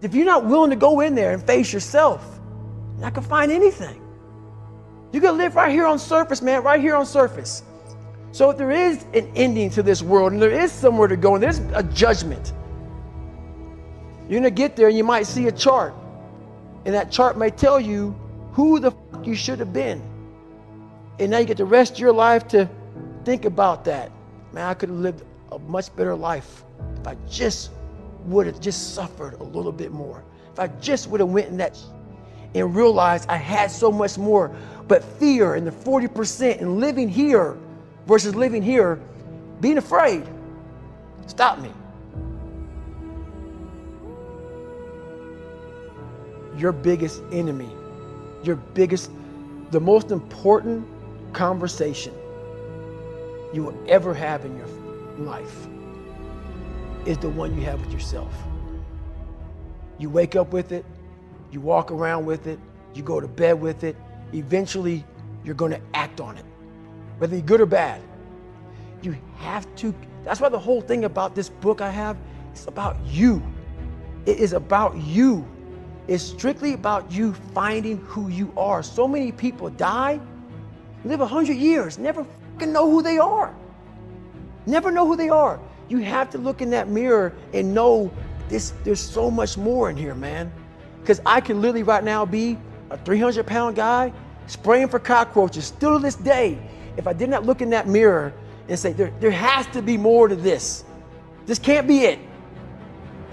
If you're not willing to go in there and face yourself, you're not gonna find anything. You're gonna live right here on surface, man, right here on surface. So if there is an ending to this world and there is somewhere to go and there's a judgment, you're gonna get there and you might see a chart. And that chart may tell you who the fuck you should have been. And now you get the rest of your life to think about that. Man, I could have lived a much better life if I just would have just suffered a little bit more. If I just would have went in that and realized I had so much more. But fear and the 40% and living here versus living here, being afraid, stop me. Your biggest enemy, the most important conversation you will ever have in your life is the one you have with yourself. You wake up with it, you walk around with it, you go to bed with it, eventually you're gonna act on it, whether you're good or bad. You have to, that's why the whole thing about this book I have, it's about you. It is about you. It's strictly about you finding who you are. So many people die, live 100 years, never fucking know who they are. Never know who they are. You have to look in that mirror and know there's so much more in here, man. Because I can literally right now be a 300-pound guy spraying for cockroaches still to this day if I did not look in that mirror and say, there has to be more to this. This can't be it.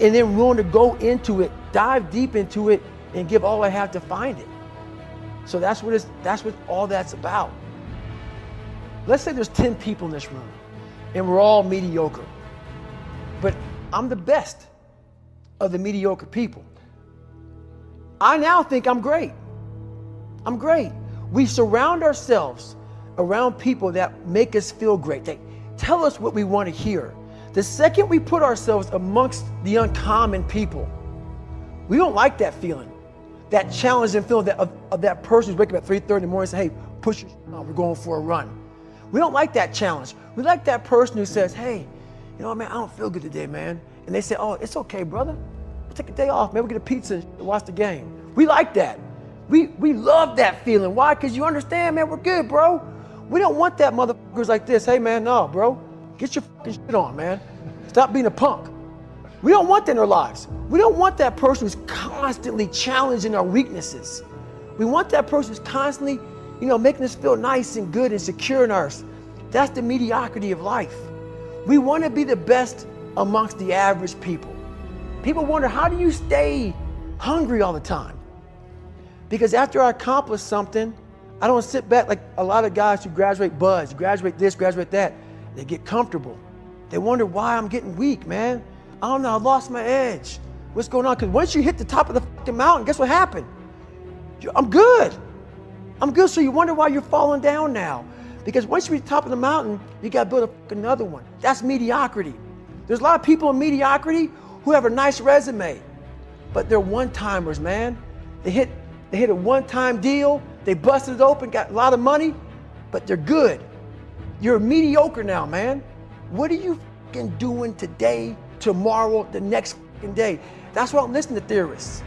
And then willing to go into it, dive deep into it, and give all I have to find it. So that's what all that's about. Let's say there's 10 people in this room, and we're all mediocre. But I'm the best of the mediocre people. I now think I'm great. I'm great. We surround ourselves around people that make us feel great. They tell us what we want to hear. The second we put ourselves amongst the uncommon people, we don't like that feeling, that challenging feeling of that person who's waking up at 3:30 in the morning and say, hey, push your on, we're going for a run. We don't like that challenge. We like that person who says, hey, you know, man, I don't feel good today, man. And they say, oh, it's okay, brother. We'll take a day off, man. We'll get a pizza and watch the game. We like that. We love that feeling. Why? Because you understand, man, we're good, bro. We don't want that motherfuckers like this. Hey, man, no, bro. Get your fucking shit on, man. Stop being a punk. We don't want that in our lives. We don't want that person who's constantly challenging our weaknesses. We want that person who's constantly, making us feel nice and good and secure in ours. That's the mediocrity of life. We want to be the best amongst the average people. People wonder, how do you stay hungry all the time? Because after I accomplish something, I don't sit back like a lot of guys who graduate buds, graduate this, graduate that. They get comfortable. They wonder why I'm getting weak, man. I don't know, I lost my edge. What's going on? Because once you hit the top of the fucking mountain, guess what happened? I'm good. I'm good, so you wonder why you're falling down now. Because once you reach the top of the mountain, you got to build another one. That's mediocrity. There's a lot of people in mediocrity who have a nice resume, but they're one-timers, man. They hit a one-time deal, they busted it open, got a lot of money, but they're good. You're mediocre now, man. What are you fucking doing today, tomorrow, the next fucking day? That's why I don't listen to theorists.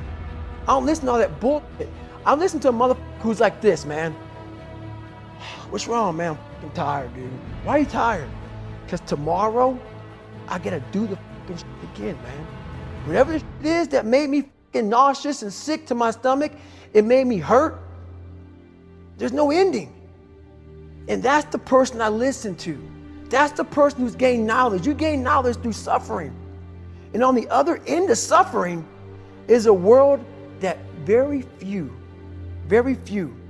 I don't listen to all that bullshit. I listen to a motherfucker who's like this, man. What's wrong, man? I'm fucking tired, dude. Why are you tired? Because tomorrow, I gotta do the fucking shit again, man. Whatever the shit is that made me fucking nauseous and sick to my stomach, it made me hurt. There's no ending. And that's the person I listen to. That's the person who's gained knowledge. You gain knowledge through suffering. And on the other end of suffering is a world that very few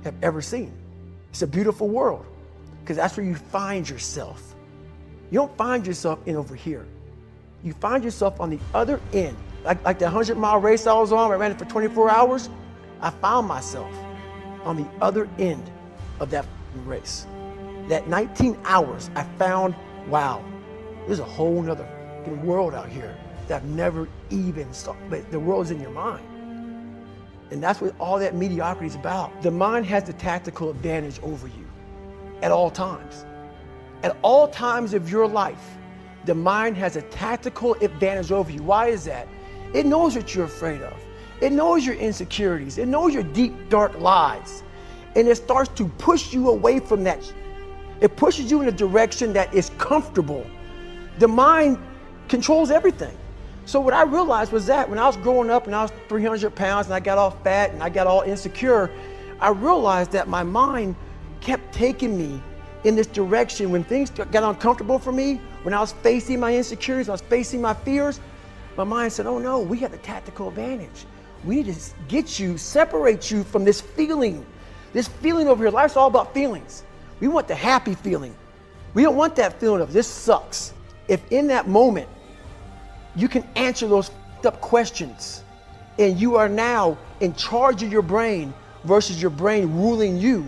have ever seen. It's a beautiful world because that's where you find yourself. You don't find yourself in over here. You find yourself on the other end. Like the 100-mile race I was on, I ran it for 24 hours. I found myself on the other end of that race. That 19 hours, I found, wow, there's a whole nother world out here that I've never even saw. But the world's in your mind. And that's what all that mediocrity is about. The mind has the tactical advantage over you at all times. At all times of your life, the mind has a tactical advantage over you. Why is that? It knows what you're afraid of. It knows your insecurities. It knows your deep, dark lies. And it starts to push you away from that. It pushes you in a direction that is comfortable. The mind controls everything. So what I realized was that when I was growing up and I was 300 pounds and I got all fat and I got all insecure, I realized that my mind kept taking me in this direction. When things got uncomfortable for me, when I was facing my insecurities, I was facing my fears, my mind said, oh no, we have the tactical advantage. We need to get you, separate you from this feeling over here. Life's all about feelings. We want the happy feeling. We don't want that feeling of this sucks. If in that moment, you can answer those up questions and you are now in charge of your brain versus your brain ruling you,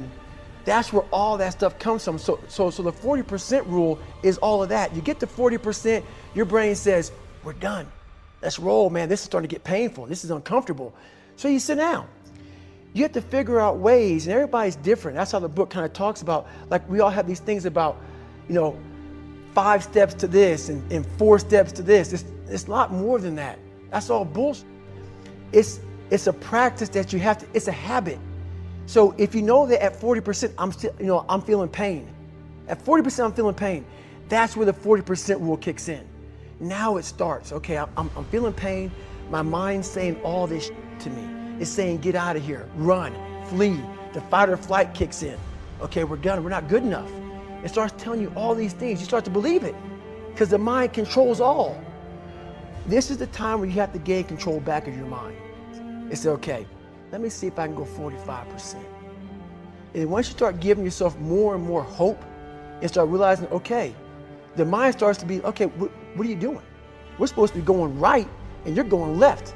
that's where all that stuff comes from. So the 40% rule is all of that. You get to 40%, your brain says, we're done. Let's roll, man. This is starting to get painful. This is uncomfortable. So you sit down. You have to figure out ways, and everybody's different. That's how the book kind of talks about, like we all have these things about, 5 steps to this and 4 steps to this. It's a lot more than that. That's all bullshit. It's a practice that you have to, it's a habit. So if you know that at 40%, I'm feeling pain. At 40%, I'm feeling pain. That's where the 40% rule kicks in. Now it starts. Okay, I'm feeling pain. My mind's saying all this to me. It's saying, get out of here, run, flee. The fight or flight kicks in. Okay, we're done. We're not good enough. It starts telling you all these things. You start to believe it because the mind controls all. This is the time where you have to gain control back of your mind. It's okay. Let me see if I can go 45%. And once you start giving yourself more and more hope and start realizing, okay, the mind starts to be, okay, what are you doing? We're supposed to be going right and you're going left.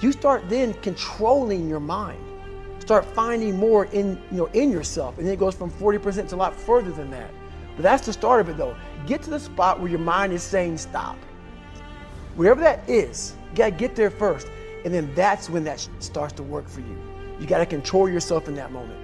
You start then controlling your mind. Start finding more in yourself. And then it goes from 40% to a lot further than that. But that's the start of it though. Get to the spot where your mind is saying stop. Wherever that is, you gotta get there first. And then that's when that starts to work for you. You gotta control yourself in that moment.